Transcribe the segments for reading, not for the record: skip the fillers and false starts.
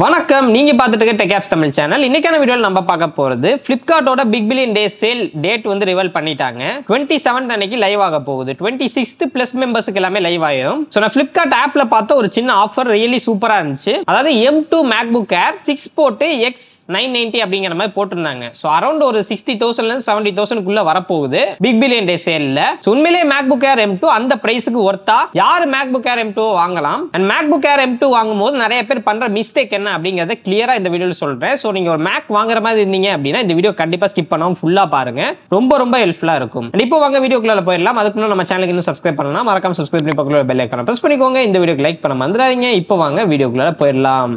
வணக்கம், நீங்க பார்த்துட்டு இருக்க டெக் ஆப்ஸ் தமிழ் சேனல். இன்னைக்கான வீடியோல நம்ம பார்க்க போறது Flipkartோட big billion day sale date வந்து ரிவீல் பண்ணிட்டாங்க. 27th அன்னைக்கு லைவ் ஆக போகுது. 26th பிளஸ் மெம்பர்ஸ்க்கு எல்லாமே லைவ் ஆயிடும். சோ நான் Flipkart ஆப்ல பார்த்த ஒரு சின்ன ஆஃபர் ரியலி சூப்பரா இருந்துச்சு. அதாவது M2 MacBook Air 6 board X990 அப்படிங்கிற மாதிரி போட்டுருந்தாங்க. சோ அரௌண்ட் ஒரு 60,000 ல இருந்து 70,000 குள்ள வர போகுது பிக் பில்லியன் டே சேல்ல. சோ உண்மையிலேயே MacBook Air M2 அந்த பிரைஸ்க்கு வர்த்தா? யார் MacBook Air M2 வாங்கலாம்? அண்ட் MacBook Air M2 வாங்கும்போது நிறைய பேர் பண்ற மிஸ்டேக் அப்படிங்கறத கிளியரா இந்த வீடியோல சொல்றேன். சோ நீங்க ஒரு மேக் வாங்குற மாதிரி இருந்தீங்க அப்படினா இந்த வீடியோ கண்டிப்பா ஸ்கிப் பண்ணாம ஃபுல்லா பாருங்க. ரொம்ப ஹெல்ப்ஃபுல்லா இருக்கும். இப்போ வாங்க வீடியோக்குள்ள போயிடலாம். அதுக்கு முன்னாடி நம்ம சேனலுக்கு இன்னும் சப்ஸ்கிரைப் பண்ணலாம், மறக்காம சப்ஸ்கிரைப் பண்ணி பக்கத்துல பெல் ஐகானை பிரஸ் பண்ணிக்கோங்க. இந்த வீடியோக்கு லைக் பண்ண மறந்துடாதீங்க. இப்போ வாங்க வீடியோக்குள்ள போயிடலாம்.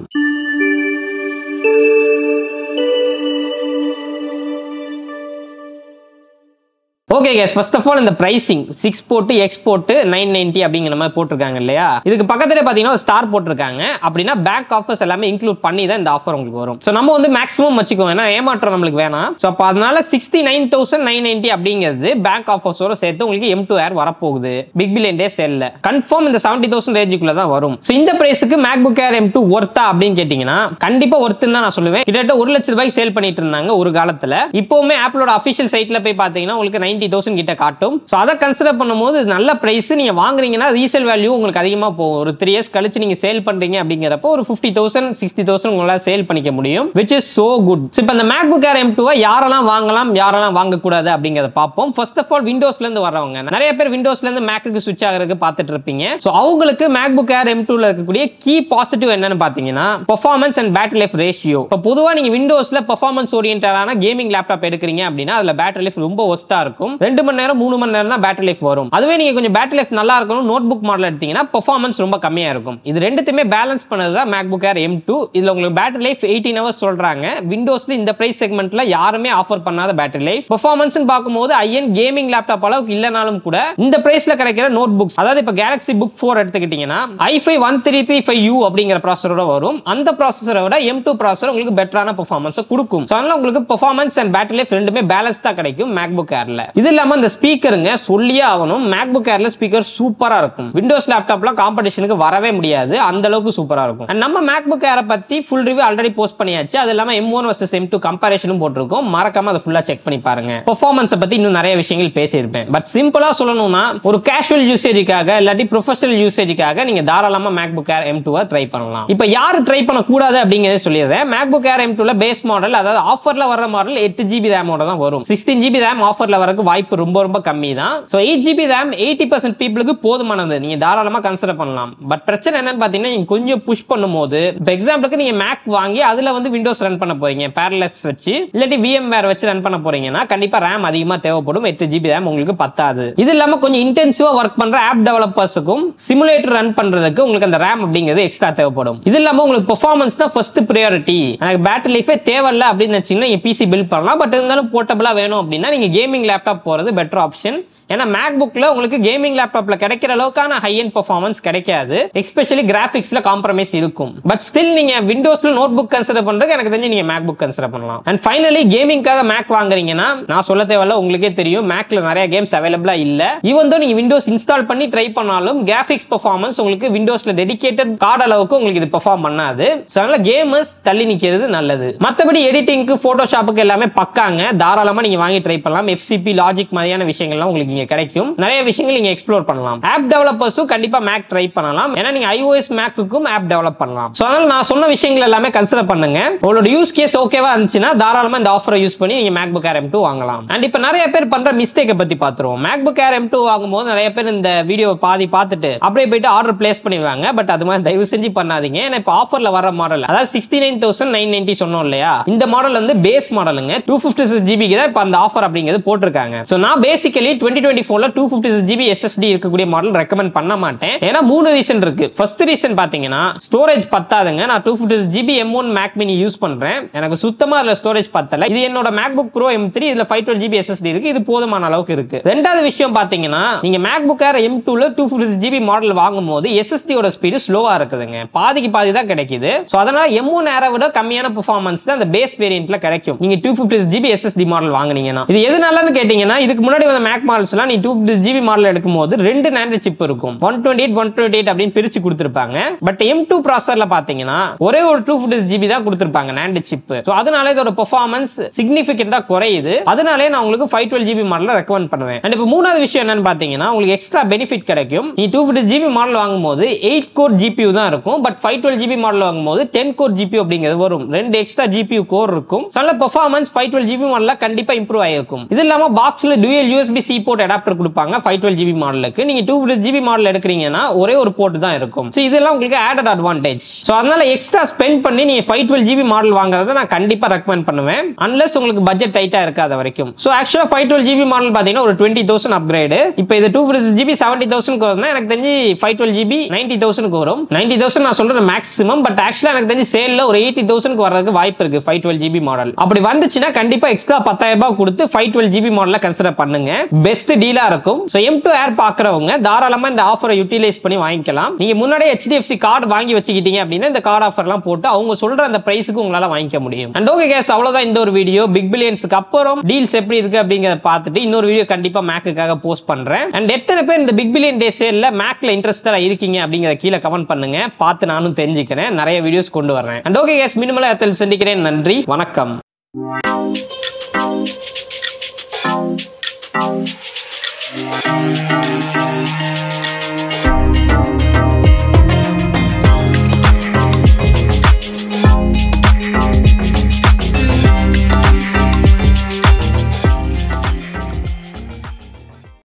Okay guys, first of all இந்த பிரைசிங் 6 போர்ட் X போர்ட் 990 அப்படிங்கிற மாதிரி போட்டுருக்காங்க இல்லையா? இதுக்கு பக்கத்துல பாத்தீங்கன்னா ஒரு ஸ்டார் போட்டுருக்காங்க. அப்படின்னா பேக் ஆஃபர்ஸ் எல்லாமே இன்க்ளூட் பண்ணி தான் இந்த ஆஃபர் உங்களுக்கு வரும். சோ நம்ம வந்து மேக்ஸிமம் வச்சுக்கோங்க, ஏன்னா ஏமாற்றம் நம்மளுக்கு வேணாம். சோ அப்ப அதனால 69,990 அப்படிங்கிறது பேக் ஆஃபர்ஸோட சேர்த்து உங்களுக்கு M2 Air வரப்போகுது பிக் பில்லியன் டே சேல்ல. கன்ஃபார்ம் இந்த 70,000 ரேஞ்சுக்குள்ள தான் வரும். சோ இந்த பிரைஸ்க்கு MacBook Air M2 வர்த்தா அப்படின்னு கேட்டீங்கன்னா கண்டிப்பா வர்த்துன்னு தான் நான் சொல்லுவேன். கிட்டத்தட்ட 1 லட்சம் ரூபாய்க்கு சேல் பண்ணிட்டு இருந்தாங்க ஒரு காலத்துல. இப்போவுமே ஆப்பிளோட அபிஷியல் சைட்ல போய் பாத்தீங்கன்னா உங்களுக்கு 90,000 கிட்ட காட்டும். சோ அத கன்சிடர் பண்ணும்போது நல்ல பிரைஸ். நீங்க வாங்குறீங்கன்னா ரீசேல் வேல்யூ உங்களுக்கு அதிகமா போகும். ஒரு 3 இயர்ஸ் கழிச்சு நீங்க சேல் பண்றீங்க அப்படிங்கறப்போ ஒரு 50,000 60,000 உங்களால சேல் பண்ணிக்க முடியும், which is so good. So இப்போ இந்த MacBook Air M2 யாரெல்லாம் வாங்கலாம், யாரெல்லாம் வாங்க கூடாது அப்படிங்கறத பாப்போம். ஃபர்ஸ்ட் ஆஃப் ஆல் விண்டோஸ்ல இருந்து வரவங்க, நிறைய பேர் விண்டோஸ்ல இருந்து மேக்குக்கு ஸ்விட்ச் ஆகிறதுக்கு பார்த்துட்டு இருப்பீங்க. சோ அவங்களுக்கு MacBook Air M2 ல இருக்கக்கூடிய கீ பாசிட்டிவ் என்னன்னு பாத்தீங்கன்னா performance and battery life ratio. இப்போ பொதுவா நீங்க விண்டோஸ்ல பெர்ஃபார்மன்ஸ் ஓரியன்டடான கேமிங் லேப்டாப் எடுக்கிறீங்க அப்படின்னா அதுல பேட்டரி லைஃப் ரொம்ப ஒஸ்டா இருக்கும். 2 மணி நேரம் 3 மணி நேரம் தான் பேட்டரி லைஃப் வரும். அதுவே நீங்க கொஞ்சம் பேட்டரி லைஃப் நல்லா இருக்கணும் நோட்புக் மாடல் எடுத்தீங்கன்னா பெர்ஃபார்மன்ஸ் ரொம்ப கம்மியா இருக்கும். இது ரெண்டுத்தையுமே பேலன்ஸ் பண்ணது தான் MacBook Air M2. இதுல உங்களுக்கு பேட்டரி லைஃப் 18 ஹவர்ஸ் சொல்றாங்க. விண்டோஸ்ல இந்த பிரைஸ் செக்மெண்ட்ல யாருமே ஆஃபர் பண்ணாத பேட்டரி லைஃப். பெர்ஃபார்மன்ஸ் பாக்கும்போது ஐஎன் கேமிங் லேப்டாப் அளவுக்கு இல்லனாலும் கூட இந்த பிரைஸ்ல கிடைக்கிற நோட்புக்ஸ், அதாவது இப்ப Galaxy Book 4 எடுத்துக்கிட்டீங்கன்னா i5 1335U அப்படிங்கிற ப்ராசஸரோட வரும். அந்த ப்ராசஸரை விட M2 ப்ராசஸர் உங்களுக்கு பெட்டரான பெர்ஃபார்மன்ஸ் கொடுக்கும். சோ அதனால உங்களுக்கு பெர்ஃபார்மன்ஸ் அண்ட் பேட்டரி லைஃப் ரெண்டுமே பேலன்ஸ்டா கிடைக்கும் MacBook Airல. இது இல்லாம இந்த ஸ்பீக்கருங்க சொல்லியே ஆகணும். MacBook Airல ஸ்பீக்கர் சூப்பரா இருக்கும். விண்டோஸ் லேப்டாப்ல காம்படிஷனுக்கு வரவே முடியாது, அந்த அளவுக்கு சூப்பரா இருக்கும். நம்ம MacBook Air பத்தி ஃபுல் ரிவ்யூ ஆல்ரெடி போஸ்ட் பண்ணியாச்சு. அது இல்லாம M1 vs M2 கம்பேரிஷனும் போட்டுருக்கோம். மறக்காம அதை ஃபுல்லா செக் பண்ணி பாருங்க. பெர்ஃபார்மன்ஸ் பத்தி இன்னும் நிறைய விஷயங்கள் பேசியிருப்பேன். பட் சிம்பிளா சொல்லணும்னா ஒரு கேஷுவல் யூசேஜுக்காக இல்லாட்டி ப்ரொஃபஷனல் யூசேஜுக்காக நீங்க தாராளமா MacBook Air M2 ட்ரை பண்ணலாம். இப்போ யாரு ட்ரை பண்ண கூடாது அப்படிங்கறத சொல்லிடுறேன். MacBook Air M2 ல பேஸ் மாடல், அதாவது ஆஃபர்ல வர்ற மாடல் 8GB RAM ஓட தான் வரும். 16GB RAM ஆஃபர்ல வரக்கு வாய்ப்பு ரொம்ப கம்மி தான். சோ 8GB RAM 80% பீப்பிளுக்கு போதுமானது. நீங்க தாராளமா கன்சிடர் பண்ணலாம். பட் பிரச்சனை என்னன்னு பாத்தீங்கன்னா நீங்க கொஞ்சம் புஷ் பண்ணும்போது, இப்போ எக்ஸாம்பிளுக்கு நீங்க Mac வாங்கி அதுல வந்து விண்டோஸ் ரன் பண்ண போறீங்க, parallels வச்சு இல்லாட்டி VMware வச்சு ரன் பண்ண போறீங்கன்னா கண்டிப்பா RAM அதிகமா தேவைப்படும். 8GB RAM உங்களுக்கு பத்தாது. இது இல்லாம கொஞ்சம் இன்டென்சிவா வர்க் பண்ற ஆப் டெவலப்பர்ஸ்க்கும் சிமுலேட்டர் ரன் பண்றதுக்கு உங்களுக்கு அந்த RAM அப்படிங்கிறது எக்ஸ்ட்ரா தேவைப்படும். இது இல்லாம உங்களுக்கு பெர்ஃபார்மன்ஸ் தான் ஃபர்ஸ்ட் பிரையாரிட்டி. எனக்கு பேட்டரி லைஃபே தேவையில்ல அப்படின்னு நினைச்சீங்கன்னா நீங்க PC பில்ட் பண்ணலாம். பட் இருந்தாலும் போர்ட்டபிளா வேணும் அப்படின்னா நீங்க கேமிங் லேப்டாப் போறது பெட்டர் ஆப்ஷன். ஏன்னா மேக்புக்ல உங்களுக்கு கேமிங் லேப்டாப்ல கிடைக்கிற அளவுக்கான ஹை எண்ட் பெர்ஃபார்மன்ஸ் கிடைக்காது. எஸ்பெஷலி கிராபிக்ஸ்ல காம்ப்ரமைஸ் இருக்கும். பட் ஸ்டில் நீங்க விண்டோஸ்ல நோட்புக் கன்சிடர் பண்றதுக்கு எனக்கு தெரிஞ்சு நீங்க மேக்புக் கன்சிடர் பண்ணலாம். அண்ட் ஃபைனலி கேமிங்காக மேக் வாங்குறீங்கன்னா நான் சொல்ல தேவையில்ல, உங்களுக்கே தெரியும் மேக்ல நிறைய கேம்ஸ் அவைலபிளா இல்ல. ஈவன் தோ நீங்க விண்டோஸ் இன்ஸ்டால் பண்ணி ட்ரை பண்ணாலும் கிராபிக்ஸ் பெர்ஃபார்மன்ஸ் உங்களுக்கு விண்டோஸ்ல டெடிகேட்டட் கார்டு அளவுக்கு உங்களுக்கு இது பெர்ஃபார்ம் பண்ணாது. சோ அதனால கேமர்ஸ் தள்ளி நிக்கிறது நல்லது. மத்தபடி எடிட்டிங்க்கு போட்டோஷாப்புக்கு எல்லாமே பக்காங்க. தாராளமா நீங்க வாங்கி ட்ரை பண்ணலாம். FCP லாஜிக் மாதிரியான விஷயங்கள்லாம் உங்களுக்கு கிடைக்கும். நிறைய விஷயங்கள் நீங்க எக்ஸ்ப்ளோர் பண்ணலாம். ஆப் டெவலப்பர்ஸும் கண்டிப்பா மேக் ட்ரை பண்ணலாம். ஏன்னா நீங்க iOS மேக்குக்கும் ஆப் டெவலப் பண்ணலாம். சோ அதனால நான் சொன்ன விஷயங்கள் எல்லாமே கன்சிடர் பண்ணுங்க. உங்களோட யூஸ் கேஸ் ஓகேவா இருந்துச்சுன்னா தாராளமா இந்த ஆஃபரை யூஸ் பண்ணி நீங்க MacBook Air M2 வாங்கலாம். அண்ட் இப்ப நிறைய பேர் பண்ற மிஸ்டேக்கை பத்தி பாத்துருவோம். MacBook Air M2 வாங்கும்போது நிறைய பேர் இந்த வீடியோ பாதி பார்த்துட்டு அப்படியே போயிட்டு ஆர்டர் பிளேஸ் பண்ணிடுவாங்க. பட் அது மாதிரி தயவு செஞ்சு பண்ணாதீங்க. ஏன்னா இப்ப ஆஃபர்ல வர மாடல், அதாவது 69,990 சொன்னோம் இல்லையா, இந்த மாடல் வந்து பேஸ் மாடலுங்க. 256GB தான் இப்ப அந்த ஆஃபர் அப்படிங்கிறது போட்டிருக்காங்க. சோ நான் பேசிக்கலி 2024ல 256GB SSD இருக்கக்கூடிய மாடல் ரெக்கமெண்ட் பண்ண மாட்டேன். ஏன்னா 3 ரீசன் இருக்கு. ஃபர்ஸ்ட் ரீசன் பாத்தீங்கன்னா ஸ்டோரேஜ் பத்தாதுங்க. நான் 256GB M1 Mac mini use பண்றேன். எனக்கு சுத்தமா அதுல ஸ்டோரேஜ் பத்தல. இது என்னோட MacBook Pro M3, இதுல 512GB SSD இருக்கு. இது போதுமான அளவுக்கு இருக்கு. ரெண்டாவது விஷயம் பாத்தீங்கன்னா நீங்க MacBook Air M2 ல 256GB மாடல் வாங்கும்போது SSD ஓட ஸ்பீடு ஸ்லோவா இருக்குதுங்க. பாதிக்கு பாதி தான் கிடைக்குது. சோ அதனால M1 Air விட கம்மியான பெர்ஃபார்மன்ஸ் தான் அந்த பேஸ் வேரியன்ட்ல கிடைக்கும் நீங்க 256GB SSD மாடல் வாங்குனீங்கன்னா. இது எதனாலன்னு கேட்டீங்கன்னா பாத்தீங்கன்னா இதுக்கு முன்னாடி வந்த மேக் மாடல்ஸ்லாம் நீ 256GB மாடல் எடுக்கும்போது ரெண்டு நாண்டட் சிப் இருக்கும் 128 அப்படின்னு பிரிச்சு கொடுத்திருப்பாங்க. பட் M2 ப்ராசஸர்ல பாத்தீங்கன்னா ஒரே ஒரு 256GB தான் கொடுத்திருப்பாங்க நாண்டட் சிப். சோ அதனால இதோட பெர்ஃபார்மன்ஸ் சிக்னிஃபிகண்டா குறையுது. அதனாலே நான் உங்களுக்கு 512GB மாடலை ரெக்கமெண்ட் பண்ணுவேன். அண்ட் இப்போ மூணாவது விஷயம் என்னன்னு பாத்தீங்கன்னா உங்களுக்கு எக்ஸ்ட்ரா பெனிஃபிட் கிடைக்கும். நீ 256GB மாடல் வாங்கும்போது 8 கோர் GPU தான் இருக்கும். பட் 512GB மாடல் வாங்கும்போது 10 கோர் GPU அப்படிங்கிறது வரும். ரெண்டு எக்ஸ்ட்ரா GPU கோர் இருக்கும். நல்ல பெர்ஃபார்மன்ஸ் 512GB மாடல்ல கண்டிப்பா இம்ப்ரூவ் ஆயிருக்கும். இது இல்லாம பாக்ஸ்ல டூயல் USB-C போர்ட் அடாப்டர் கொடுப்பாங்க 512GB மாடலுக்கு. நீங்க 256GB மாடல் எடுக்கிறீங்கன்னா ஒரே ஒரு போர்ட் தான் இருக்கும். சோ இதெல்லாம் உங்களுக்கு ஆடட் அட்வான்டேஜ். சோ அதனால எக்ஸ்ட்ரா ஸ்பெண்ட் பண்ணி நீங்க 512GB மாடல் வாங்குறத நான் கண்டிப்பா ரெக்கமெண்ட் பண்ணுவேன். அன்லெஸ் உங்களுக்கு பட்ஜெட் டைட்டா இருக்காத வரைக்கும். சோ ஆக்சுவலா 512GB மாடல் பாத்தீங்கன்னா ஒரு 20,000 அப்கிரேட். இப்போ இது 256GB 70,000 வருதுன்னா எனக்கு தெரிஞ்சு 512GB 90,000 வரும். 90,000 நான் சொல்றது மேக்ஸிமம். பட் ஆக்சுவலா எனக்கு தெரிஞ்சு சேல்ல ஒரு 80,000 வரதுக்கு வாய்ப்பு இருக்கு 512GB மாடல். அப்படி வந்துச்சுன்னா கண்டிப்பா எக்ஸ்ட்ரா 10,000 ரூபாய் கொடுத்து 512GB மாடலை கன்சிடர் பண்ணுங்க. பெஸ்ட் டீலா இருக்கும். சோ M2 Air பாக்குறவங்க தாராளமா இந்த ஆஃபரை யூட்டிலைஸ் பண்ணி வாங்கிக்கலாம். நீங்க முன்னாடியே HDFC கார்டு வாங்கி வச்சுக்கிட்டீங்க அப்படின்னா இந்த கார்டு ஆஃபர்லாம் போட்டு அவங்க சொல்ற அந்த பிரைஸ்க்கு உங்களால வாங்கிக்க முடியும். அண்ட் ஓகே गाइस அவ்வளவுதான் இந்த ஒரு வீடியோ. பிக் பில்லியன்ஸ்க்கு அப்புறம் டீல்ஸ் எப்படி இருக்கு அப்படிங்கறத பார்த்துட்டு இன்னொரு வீடியோ கண்டிப்பா மேக்குக்காக போஸ்ட் பண்றேன். அண்ட் எத்தனை பேர் இந்த பிக் பில்லியன் டே சேல்ல மேக்ல இன்ட்ரெஸ்டடா இருக்கீங்க அப்படிங்கறத கீழே கமெண்ட் பண்ணுங்க. பார்த்து நானும் தெரிஞ்சுக்கிறேன். நிறைய வீடியோஸ் கொண்டு வரேன். அண்ட் ஓகே गाइस மினிமலா எத்தில் சந்திக்கிறேன். நன்றி, வணக்கம்.